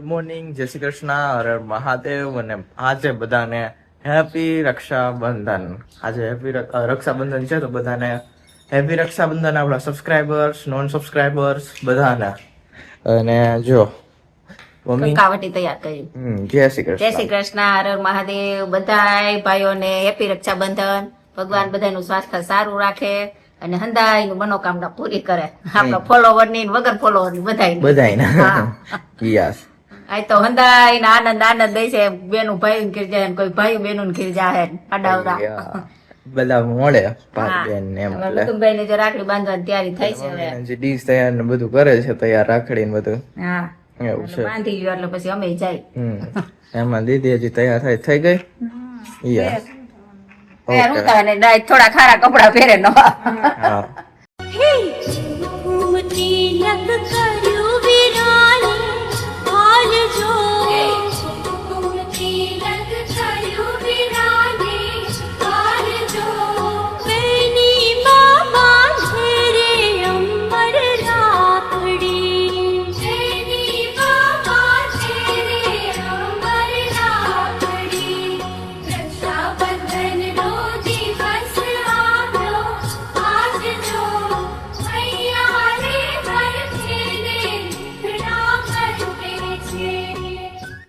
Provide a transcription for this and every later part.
Good morning, જય શ્રી કૃષ્ણ, હર મહાદેવ. અને આજે બધાને હેપી રક્ષાબંધન. આજે હેપી રક્ષાબંધન છે તો બધાને હેપી રક્ષાબંધન, આપણા સબસ્ક્રાઇબર્સ, નોન સબસ્ક્રાઇબર્સ બધાને. અને જો મમ્મી કાવટી તૈયાર કરી. જય શ્રી જય કૃષ્ણ. શ્રી કૃષ્ણ, હર હર મહાદેવ. બધાય ભાઈઓને હેપી રક્ષાબંધન. ભગવાન બધાનું સ્વાસ્થ્ય સારું રાખે અને હંદાયની મનોકામના પૂરી કરે. આપણા ફોલોવર ની વગર ફોલોવર ની બધાયને હા. યસ. આ તો હંદાય ને આનંદ દે છે. બેનું ભાઈ ઘેર જાય ને કોઈ ભાઈ બેનું ઘેર જાય અડાવરા. બધા મળે ભાઈ હા. બેન ને એમ. હવે એટલે કુટુંબભાઈ ને જો રાખડી બાંધવાની તૈયારી થઈ છે હવે. જે ડીશ તૈયાર ને બધું કરે છે, તૈયાર રાખડી ને બધું હા, એવું છે. બાંધી ગયો એટલે પછી અમે જાય. એમાં દીદી હજી તૈયાર થઈ ગઈ. યસ. તૈયાર હું થાય ને થોડા ખારા કપડા પહેરે નવા. હા.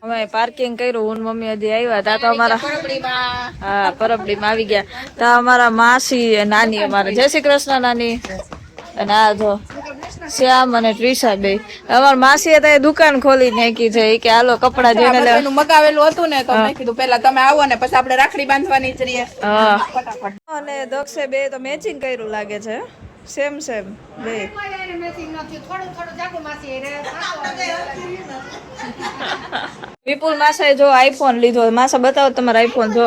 અમે પાર્કિંગ કર્યું, હું મમ્મી હજી આવ્યા તા તો અમારા હા પરબડીમાં આવી ગયા તા અમારા માસી નાની, અમારા જય શ્રી કૃષ્ણ નાની, અને આ જો શ્યામ અને ત્રિષા બે. અમારા માસીએ તો દુકાન ખોલી નાખી છે કે હાલો કપડા જોઈને લેવા. મગાવેલું હતું ને તો મેં કીધું પેલા તમે આવો ને પછી આપણે રાખડી બાંધવાની જ રહીએ. હા, અને દક્ષે બે તો મેચિંગ કર્યું લાગે છે, સેમ સેમ બે. વિપુલ માસાએ જો આઈફોન લીધો. માસા બતાવો તમારો આઈફોન જો.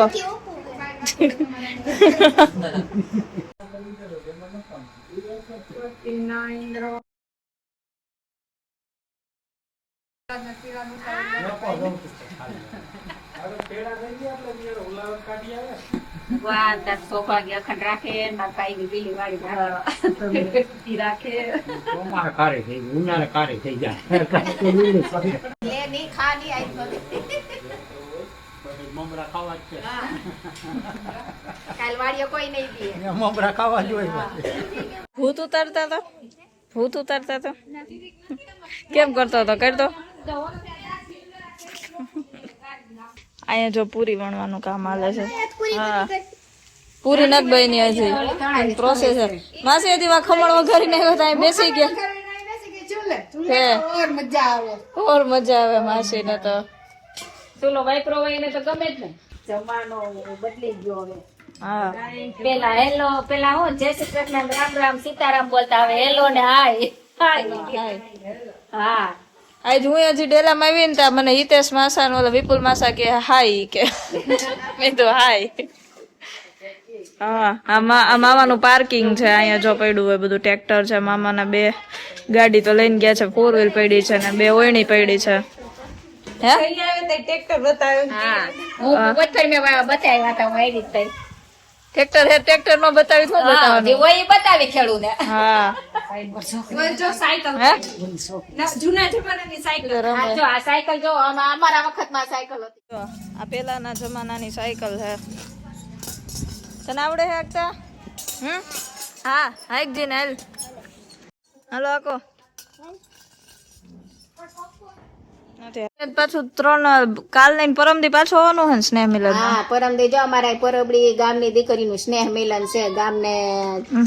ભગવાન તાર સૌભાગ્ય અખંડ રાખે, મારા ભાઈ ની બીલી વાળી રાખે. લે ની ખા ની આઈ કાલ વાળીઓ કોઈ નહીં દે. ભૂત ઉતારતા હતા, ભૂત ઉતારતા હતા. કેમ કરતો હતો? કરતો. અહીંયા જો પૂરી વણવાનું કામ હાલે છે. હા, પૂરી નથી બની હજી, પ્રોસેસ છે. માસી હજી વા ખમણ વઘારીને આવ્યો તો અહીં બેસી ગયા. ઓર મજા આવે માસી ને તો. ચૂલો વાપરો હોય એને તો ગમે જ ને. જમાનો બદલી ગયો હવે. હા, પેલા હેલો, પેલા હું જય શ્રી કૃષ્ણ, રામ રામ, સીતારામ બોલતા, હવે હેલો ને હાય હાય. હા, આજ હું હજી ડેલામાં આવી ને ત્યાં મને હિતેશ માસા ને વિપુલ માસા કે હાય કે મેં તો હાય. હા, આ મામાનું પાર્કિંગ છે. અહીંયા જો પડ્યું હોય બધું, ટ્રેક્ટર છે, મામાના બે ગાડી તો લઈને ગયા છે, 4 વ્હીલ પડી છે ને 2 ઓયણી પડી છે. હે ટ્રેક્ટર બતાવ્યું? હા, હું વચ્ચે મેં બતાવ્યા હતા, હું આવી રીતે ટ્રેક્ટર હે, ટ્રેક્ટર નો બતાવી તો બતાવવાનું. હોય એ બતાવી ખેડૂત ને. હા, જો સાયકલ હે જૂના જમાનાની સાયકલ. જો આ સાયકલ જો અમારા વખતમાં સાયકલ હતી. જો આ પેલાના જમાનાની સાયકલ છે. તને આવડે હે એકતા? હા, હાઈક જીને હાલ. હાલો આકો. પાછું 3 કાલ ને પરમદી પાછું આવવાનું હે સ્નેહ મિલન. હા, પરમદી જો અમારા પરબડી ગામની દીકરીનું સ્નેહ મિલન છે ગામને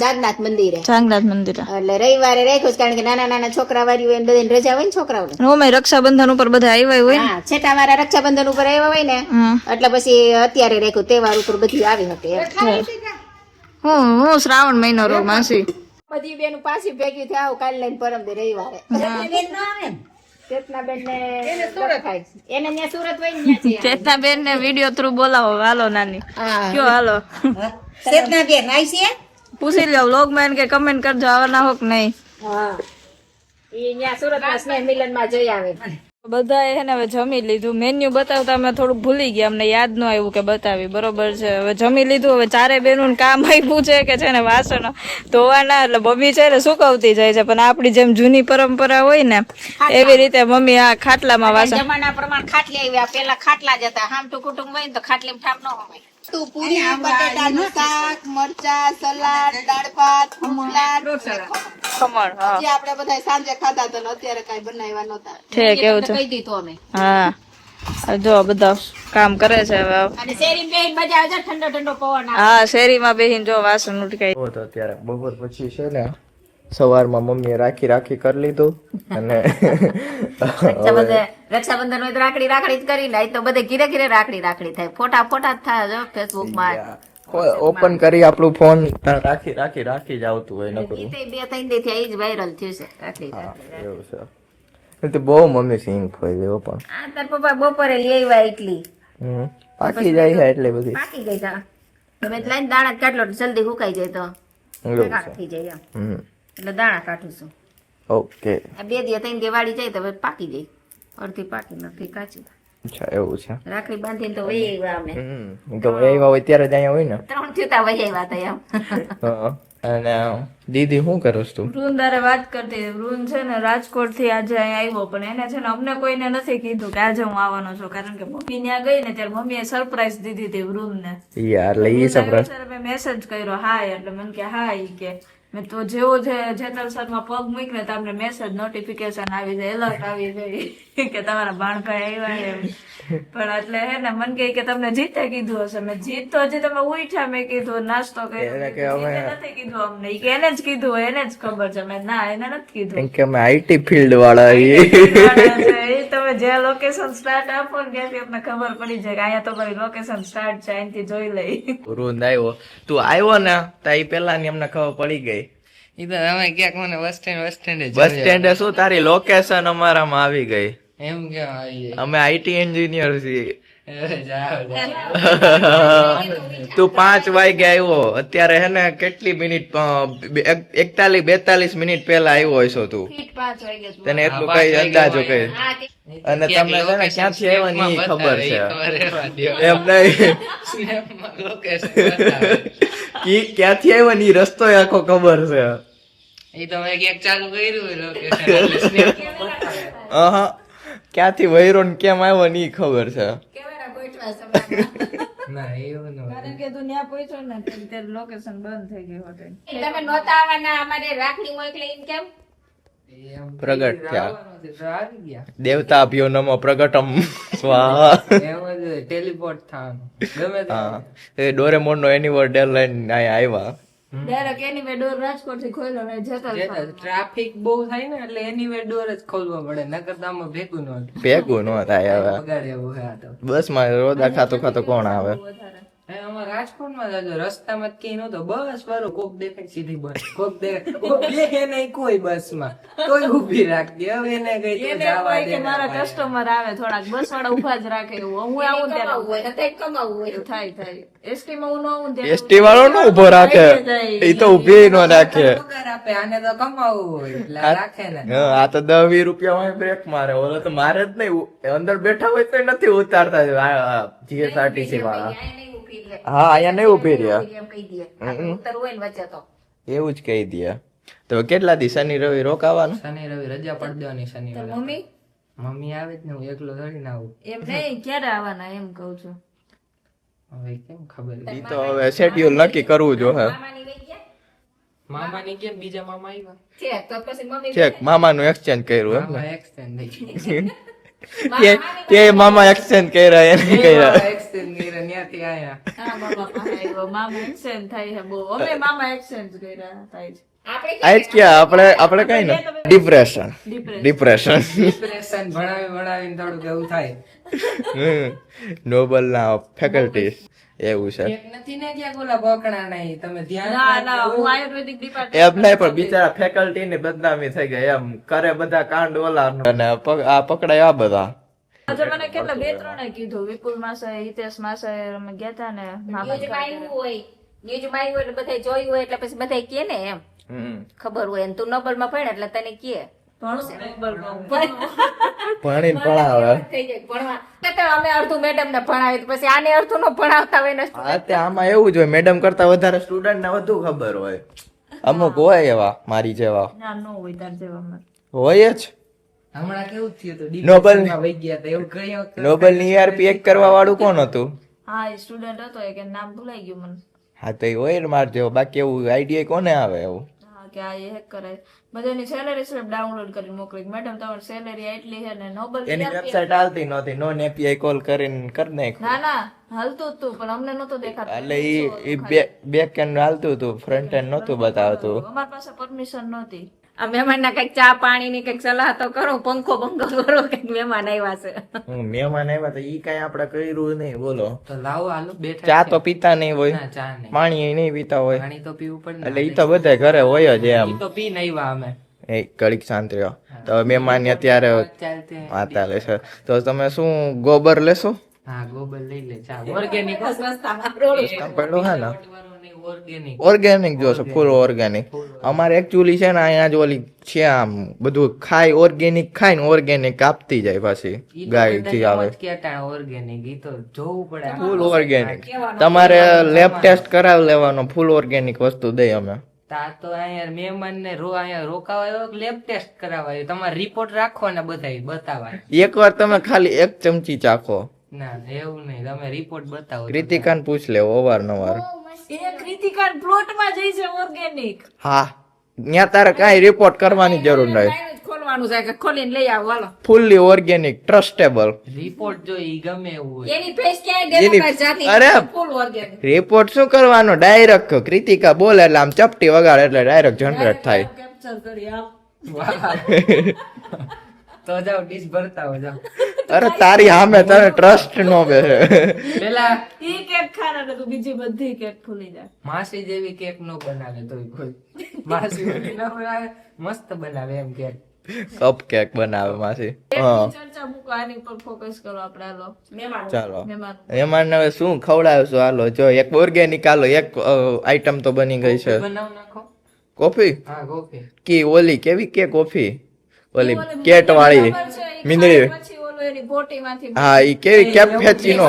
જાગનાથ મંદિરે. જાગનાથ મંદિરે એટલે રવિવારે રાખ્યું કારણ કે નાના નાના છોકરા વાળી હોય ને બધાને રજા હોય ને છોકરાઓને. ઓમે રક્ષાબંધન ઉપર બધા આવ્યા હોય. હા, છેટા વાળા રક્ષાબંધન ઉપર આવ્યા હોય ને એટલે પછી અત્યારે રાખ્યું, તહેવાર ઉપર બધી આવી શકે. હું શ્રાવણ મહિનો રહું માસી. બધી બેનું પાછી ભેગી થયા કાલ લઈને પરમદી રવિવારે. ચેતનાબેન ને એને ત્યાં સુરત હોય ને ત્યાંથી. ચેતનાબેન ને વિડીયો થ્રુ બોલાવો. હાલો નાની, કયો હાલો. ચેતનાબેન આવી છે, પૂછી લો વ્લોગમાં કે કમેન્ટ કરજો આવવાના હોક નહીં. હા, એ ત્યાં સુરત માં સ્નેહ મિલન માં જઈ આવે. બધાએ હે ને હવે જમી લીધું. મેન્યુ બતાવતા અમે થોડુંક ભૂલી ગયા, અમને યાદ ન આવ્યું કે બતાવી. બરોબર છે, હવે જમી લીધું. હવે ચારે બેનું કામ આપ્યું છે કે છે ને વાસણ ધોવાના, એટલે મમ્મી છે ને સુકવતી જાય છે. પણ આપણી જેમ જૂની પરંપરા હોય ને એવી રીતે મમ્મી આ ખાટલામાં વાસણ. જમાના પ્રમાણે ખાટલી આવ્યા, પેલા ખાટલા જ હતા. હામ તો કુટુંબ હોય ને તો ખાટલી ઠામ ન હોય. તું પૂરી બટાટાનું શાક મરચા સલાડ દાળ ભાત સલાડ ખમણ. હા જે આપણે બધા સાંજે ખાતા હતા ને અત્યારે કઈ બનાવ્યા નહોતા. ઠીક, એવું છે. કહી દીધું અમે. હા, જો બધા કામ કરે છે હવે. અને શેરી બેન મજા આવે છે, ઠંડો ઠંડો પવન આવે. હા, શેરીમાં બેહીને જો વાસણ ઉટકાય. તો અત્યારે બપોર પછી છે ને સવારમાં મમ્મીએ રાખી કરી લીધું અને રક્ષાબંધન હોય તો રાખડી જ કરીને આજ તો બધે ઘીરે ઘીરે રાખડી થાય. ફોટા જ થાય જો ફેસબુક માં. ઓપન કરી આપણું ફોન રાખી જ આવતું હોય નકરું. ગીતે 2-3 દી થી જ વાયરલ થયું છે રાખડી. એવું છે. તો બહુ મમ્મી સિંગ ખોઈ દેવો પણ આ તાર પપ્પા બપોરે લઈ આવ્યા એટલી પાકી જાય છે એટલે બધી પાકી ગઈ તા. તમે લાઈન દાણા કાઢલો જલ્દી સુકાઈ જાય તો એવું કાઢ છે. થઈ જાય એમ. હમ. એટલે દાણા કાઢું છું. ઓકે. આ 2 દી 3 દી વાળી જાય તો પાકી જાય. અડધી પાકી નથી કાચી. અચ્છા એવું છે. રાખડી બાંધીને તો વહી આવ્યા અમે. તો એવા હોય ત્યારે જ અહીંયા હોય ને. 3 થયું વહી આવ્યા હતા એમ. હા. અને દીદી શું કરોસ તું? વૃંદારે વાત કરતી. વૃંદ છે ને રાજકોટ થી આજે અહીંયા આવ્યો, પણ એને છે ને અમને કોઈને નથી કીધું કે આજે હું આવવાનો છું, કારણ કે મમ્મી ત્યાં ગઈ ને ત્યારે મમ્મીએ સરપ્રાઈઝ દીધી હતી વૃંદ ને. યાર લઈ સપ્રાઈઝ. મેં મેસેજ કર્યો હાય, એટલે મને કે હાય કે મેં તો જેવો છે જેતલસર માં પગ મૂકીને તમને મેસેજ નોટિફિકેશન આવી જાય, એલર્ટ આવી જાય કે તમારા બાણભાઈ આવ્યા એમ. પણ એટલે હે ને મને કહે કે તમને જીતે કીધું હશે. મેં જીત તો હજી તમે ઉઠ્યા, મેં કીધું નાસ્તો કર્યો, નથી કીધું અમને. ઈ કે એને જ કીધું હોય, એને જ ખબર છે. મેં ના, એને નથી કીધું. કેમ કે અમે આઈટી ફિલ્ડ વાળા એ તમે જે લોકેશન સ્ટાર્ટ આપો ને ત્યાંથી અમને ખબર પડી જાય કે અહીંયા તમારી લોકેશન સ્ટાર્ટ છે, અહીંથી જોઈ લઈ. રૂંદ આવ્યો, તું આવ્યો ને તો એ પેલા ની અમને ખબર પડી ગઈ. ઈ તો અમે ક્યાંક મને બસ સ્ટેન્ડ બસ સ્ટેન્ડે શું તારી લોકેશન અમારામાં આવી ગઈ. એમ કેમ આવી અમે આઈટી એન્જિનિયર છીએ. જાવ તું 5 વાગે આવ્યો, અત્યારે હે ને કેટલી મિનિટ 41-42 મિનિટ પહેલા આવ્યો હશો તું. 5 વાગે તને એટલું કઈ અંદાજો કઈ. અને તમે છે ને ક્યાંથી આવ્યા ની ખબર છે એમ નહીં. ક્યાંથી આવ્યા ની રસ્તો આખો ખબર છે. ઈ તો મેં ક્યાંક ચાલુ કર્યું હોય લોકેશન. ક્યાંથી વૈરો ને કેમ આવ્યો ની ખબર છે. ના એવું ન કારણ કે તું ત્યાં પહોંચ્યો ને ત્યારે લોકેશન બંધ થઈ ગયું હતું. તમે નહોતા આવવાના, અમારે રાખડી મોકલી એમ કેમ? પ્રગટ થયા. આવી ગયા દેવતાભ્યો નમો પ્રગટમ સ્વાહા. એમ જ ટેલિપોર્ટ થવાનું ગમે તે. હા, એ ડોરેમોન નો એનિવર ડેડલાઇન અહીંયા આવ્યા. ડાયરેક્ટ એની ડોર રાજકોટ થી ખોલ્યો ને જતા ટ્રાફિક બહુ થાય ને એટલે એની ડોર જ ખોલવો પડે, નકર તો આમાં ભેગું ન હતું. ભેગું ન થાય હવે. બગાડે એવું હે આ તો. બસ માં રોદા ખાતો કોણ આવે. હે અમાર રાજકોટમાં જાજો રસ્તામાં કઈ નતો, બસ વાળો કોક દેખાય સીધી બસ, કોક દેખાય કોક દેખે નહીં કોઈ બસમાં, કોઈ ઊભી રાખતી. હવે એને કઈ તો એને જવા હોય દે કે ને મારા ભાઈ. કસ્ટમર આવે થોડાક બસ વાળા ઉભા જ રાખે એવું. હું આવું ત્યારે હોય તો કંઈક કમાવું હોય. થાય એસટી માં હું ન આવું ત્યારે એસટી વાળો નો ઉભો રાખે, એ તો ઉભી ન રાખે. પગાર આપે, આને તો કમાવું હોય એટલે રાખે ને. હા, આ તો 10-20 રૂપિયા માં બ્રેક મારે, ઓલો તો મારે જ નહીં. અંદર બેઠા હોય તો નથી ઉતારતા જીએસઆરટીસી વાળા. હા, અહીંયા નહીં ઉભી રહ્યા. એમ કહી દે. આપણે ઉતરવું હોય ને વચ્ચે તો. એવું જ કહી દે. તો કેટલા દી શનિ રવિ રોકાવાનું? શનિ રવિ રજા પડી દેવાની. શનિ રવિ મમ્મી મમ્મી આવે જ ને, હું એકલો થોડી ના આવું. એમ નહીં ક્યારે આવવાના એમ કઉ છું. હવે કેમ ખબર? ઈ તો હવે શેડ્યુલ નક્કી કરવું જો હે. મામાની વહી ગયા? મામા ની કેમ બીજા મામા આવ્યા? છે, તો પછી મમ્મી ચેક મામાનું એક્સચેન્જ કર્યું એમ મામા ને. એક્સચેન્જ થઈ તે મામા એક્સચેન્જ કર્યા એને કર્યા. એક્સચેન્જ કર્યા ત્યાંથી આયા. હા મામા પાસે આવ્યો. મામા એક્સચેન્જ થાય છે બહુ. અમે મામા એક્સચેન્જ કર્યા થાય છે. આપણે આ જ ક્યાં આપણે કઈ ને ડિપ્રેશન. ડિપ્રેશન ભણાવીને થોડુંક એવું થાય. નોબલ ના ફેકલ્ટી એવું છે. એક નથી ને ક્યાંક ઓલા બકણા નહીં, તમે ધ્યાન ના રાખજો. ના હું આયુર્વેદિક ડિપાર્ટમેન્ટ એમ નહીં પણ બિચારા ફેકલ્ટી ની બદનામી થઈ ગઈ એમ કરે બધા કાંડ ઓલા અને આ પકડાય આ બધા. આજે મને કેટલા 2-3 કીધું. વિપુલ માસા, હિતેશ માસા અમે ગયા તા ને મામા ન્યૂઝમાં આવ્યું હોય, ન્યૂઝમાં આવ્યું એટલે બધા જોયું હોય એટલે પછી બધા કહે ને એમ હમ. ખબર હોય. અને તું નોબલ માં ભણ એટલે તને કહે. ભણીને ભણાવે થઈ જાય ભણવા તો અમે અડધું મેડમ ને ભણાવી પછી આને અડધું નો ભણાવતા હોય ને હા તે આમાં એવું જ હોય મેડમ કરતા વધારે સ્ટુડન્ટ ને વધુ ખબર હોય અમુક હોય એવા મારી જેવા ના નો હોય તાર જેવામાં હોય જ હમણાં કેવું થયું હતું નોબેલ ડિપ્રેશનમાં વહી ગયા હતા એવું કઈ વખત નોબેલ ની ERP એક કરવા વાળું કોણ હતું હા એ સ્ટુડન્ટ હતો એ કે નામ ભૂલાઈ ગયું મને હા તો એ હોય ને માર જેવો બાકી એવું આઈડિયા કોને આવે એવું હા કે આ એ હેક કરાય બધાની સેલરી સ્લિપ ડાઉનલોડ કરી મોકલી મેડમ તમારી સેલરી એટલી છે ને નોબલ એની વેબસાઇટ હાલતી નહોતી નોન API કોલ કરીને કરી નાખ્યું ના ના હાલતું જ તું પણ અમને નહોતું દેખાતું એટલે એ બેક એન્ડ હાલતું હતું ફ્રન્ટ એન્ડ નહોતું બતાવતું અમારી પાસે પરમિશન નહોતી આ મહેમાન ના કઈક ચા પાણી ની કઈક સલાહ તો કરો પંખો બંખો કરો કઈક મહેમાન આવ્યા છે મહેમાન આવ્યા તો ઈ કઈ આપણે કર્યું નહીં બોલો તો લાવો હાલો બેઠા ચા છે. તો પીતા નહીં હોય ના ચા નહીં પાણી નહીં પીતા હોય પાણી તો પીવું પડે એટલે ઈ તો બધા ઘરે હોય જ એમ ઈ તો પી નહીં અમે એ ઘડીક શાંત રહ્યો તો મહેમાન અત્યારે ચાલતે વાતા લેશે તો તમે શું ગોબર લેશો હા ગોબર લઈ લે ચા ઓર્ગેનિક પડ્યો હે ને ઓર્ગેનિક ઓર્ગેનિક જોશો ફૂલ ઓર્ગેનિક અમારે એકચ્યુઅલી છે ને અહીંયા જ ઓલી છે આમ બધું ખાય ઓર્ગેનિક ખાય ને ઓર્ગેનિક આપતી જાય પાછી ગાય થી આવે ઓર્ગેનિક ઈ તો જોવું પડે ફૂલ ઓર્ગેનિક તમારે લેબ ટેસ્ટ કરાવી લેવાનો ફૂલ ઓર્ગેનિક વસ્તુ દઈ અમે તા તો અહીંયા મહેમાન ને અહીંયા રોકાવાયો લેબ ટેસ્ટ કરાવાયો તમારે રિપોર્ટ રાખવાના બધાય બતાવાય એકવાર તમે ખાલી એક ચમચી ચાખો ના એવું નહીં તમે રિપોર્ટ બતાવો કૃતિકાને પૂછ લેવો અવારનવાર એ ક્રિતિકાન પ્લોટ માં જઈ છે ઓર્ગેનિક હા ત્યાં તારે કાંઈ રિપોર્ટ કરવાની જરૂર નહીં ખોલવાનું છે કે ખોલીને લઈ આવો હાલો ફૂલ્લી ઓર્ગેનિક ટ્રસ્ટેબલ રિપોર્ટ જો ઈ ગમે એવું હોય એની ફેસ ક્યાંય ડેમોક્રેટ જાતિ અરે ફૂલ ઓર્ગેનિક રિપોર્ટ શું કરવાનો ડાયરેક્ટ કૃતિકા બોલે એટલે આમ ચપટી વગાડે એટલે ડાયરેક્ટ જનરેટ થાય કેપ્ચર કરી આપ તો જાઓ ડીશ ભરતા હો જાઓ અરે તારી સામે તને ટ્રસ્ટ નો બેસે પેલા ઈ કેક ખાના તો તું બીજી બધી કેક ભૂલી જા માસી જેવી કેક નો બનાવે તોય કોઈ માસી જેવી ન બનાવે મસ્ત બનાવે એમ કેક કપ કેક બનાવે માસી હા ચર્ચા મૂકો આની પર ફોકસ કરો આપણે હાલો મહેમાન ચાલો મહેમાન એમાં હવે શું ખવડાવશું હાલો જો એક ઓર્ગેનિક હાલો એક આઈટમ તો બની ગઈ છે બનાવ નાખો કોફી હા કોફી કી ઓલી કેવી કે કોફી ઓલી કેટ વાળી મીંદડી પછી ઓલો એની બોટીમાંથી હા ઈ કેવી કેફેચીનો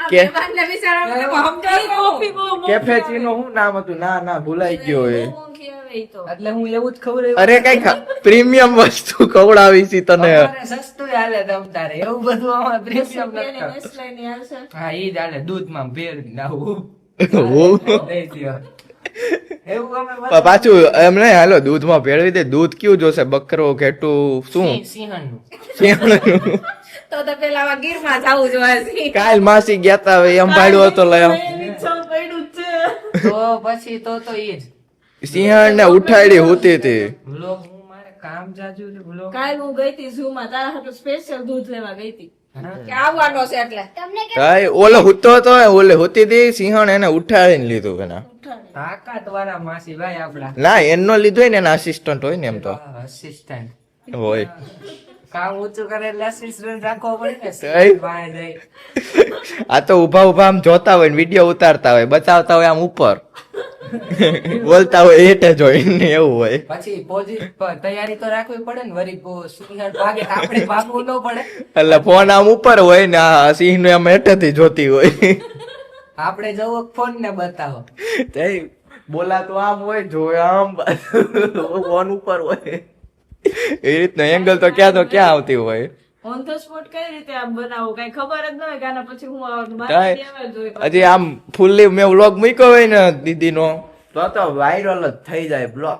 કે મહેમાનને બિચારા કોફી બહુ કેફેચીનો શું નામ હતું ના ના ભૂલાઈ ગયો એ મોંઘી આવે ઈ તો એટલે હું એવું જ ખબર અરે કઈ પ્રીમિયમ વસ્તુ ખવડાવી છે તને સસ્તું હાલે તમ તારે એવું બધું આમાં પ્રીમિયમ એને નથી નેસ્લે ની આવશે હા ઈ જ હાલે દૂધમાં ભેળ નાવું હું દઈ દ્યો એવું અમે પાછું એમ નહીં હાલો દૂધમાં ભેળવી દે દૂધ કયું જોશે બકરો ઘેટું શું સિંહણનું સિંહણનું. તો પેલા આવા ગીરમાં જાવું જોઈએ કાલ માસી ગયા તા હવે એમ ભાડ્યો હતો લયો ચલ પડ્યું જ છે તો પછી તો ઈ જ સિંહણ ને ઉઠાડી હોતી હતી વ્લોગ હું મારે કામ જાજુ છે વ્લોગ કાલ હું ગઈ હતી ઝૂ માં તારા હાટુ સ્પેશિયલ દૂધ લેવા ગઈ હતી કે આવવાનો છે એટલે કાંઈ ઓલો હુતો હતો ઓલે હોતી હતી સિંહણ એને ઉઠાડીને લીધું એના તાકાત વાળા માસી ભાઈ આપડા ના એનો લીધો હોય ને એના આસિસ્ટન્ટ હોય ને એમ તો અસિસ્ટન્ટ હોય કામ ઊંચું કરે એટલે અસિસ્ટન્ટ રાખવો પડે તઈ. ને ભાઈ જઈ આ તો ઉભા ઉભા આમ જોતા હોય ને વિડીયો ઉતારતા હોય બતાવતા હોય આમ ઉપર બોલતા હોય હેઠે જોઈને એવું હોય પછી તૈયારી તો રાખવી પડે ને વરી સિંહણ ભાગે તો આપણે ભાગવું ન પડે એટલે ફોન આમ ઉપર હોય ને આ સિંહ નું આમ હેઠેથી જોતી હોય આપણે જવું ફોન ને બતાવો તઈ બોલાતું આમ હોય જોય આમ ફોન ઉપર હોય એ રીતનો એંગલ તો ક્યાં આવતી હોય ઓન ધ સ્પોટ કઈ રીતે આમ બનાવું કઈ ખબર જ ન હોય કે આના પછી હું આવવાનું કાંઈ. મારે જોઈ હજી આમ ફૂલ્લી મેં વ્લોગ મૂક્યો હોય ને દીદીનો તો વાયરલ જ થઈ જાય બ્લોગ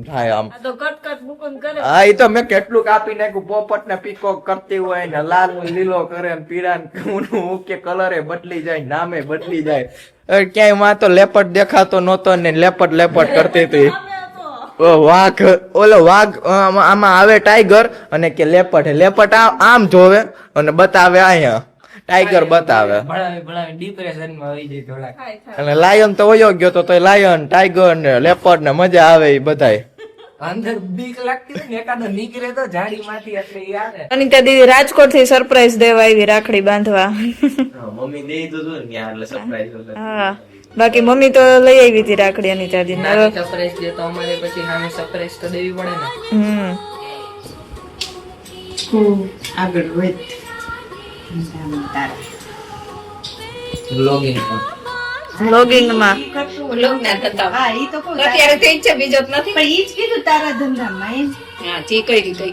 થાય આમ આ તો કટ કટ મુકન કરે હા એ તો મેં કેટલું કાપી નાખ્યું પોપટ ને પીકોક કરતી હોય ને લાલ ને લીલો કરે ને પીળા ને કે કલરે બદલી જાય નામે બદલી જાય ક્યાંય માં તો લેપટ દેખાતો નહોતો ને લેપટ કરતી હતી વાઘ ઓલો વાઘ આમાં આવે ટાઈગર અને કે લેપટ આમ જોવે અને બતાવે અહીંયા ટાઈગર બતાવે ભણાવી ડિપ્રેશન માં આવી જાય થોડાક થાય થાય અને લાયન તો વયો ગયો તો લાયન ટાઈગર ને લેપડ ને મજા આવે એ બધાય અંદર બીક લાગતી હોય ને એકાદો નીકળે તો જાડી માંથી એટલે ઈ આવે અનિતા દીદી રાજકોટ થી સરપ્રાઈઝ દેવા આવી રાખડી બાંધવા મમ્મી દે તો એટલે સરપ્રાઈઝ હા બાકી મમ્મી તો લઈ આવી હતી રાખડી અનિતા દીદી નાની સરપ્રાઈઝ દે તો અમારે પછી સામે સરપ્રાઈઝ તો દેવી પડે ને આગળ વધ તારા વ્લોગિંગમાં લોક ના થતા હા ઈ તો કહું અત્યારે થઈ જ છે બીજો તો નથી પણ ઈ જ કીધું તારા ધંધામાં એમ હા જે કઈ રીતે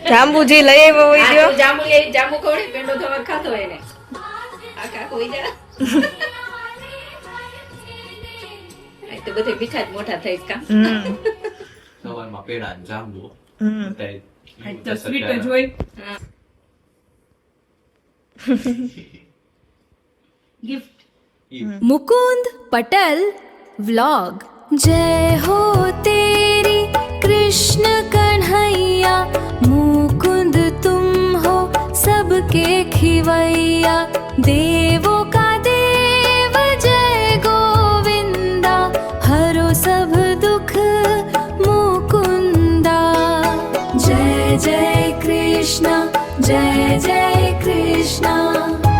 જાંબુજી લઈ આવ્યો હોય ગયો જાંબુ જાંબુ ખવડે પેંડો થવા ખાતો હોય ને આ કોઈ જા તો બધે મીઠા જ મોટા થઈ કા સવારમાં પેડા ને જાંબુ તો સ્વીટ જ હોય गिफ्ट मुकुंद पटल व्लॉग जय हो तेरी कृष्ण कन्हैया मुकुंद तुम हो सबके खिवैया देवों का देव जय गोविंदा हरो सब दुख मुकुंदा जय जय कृष्ण जय जय कृष्ण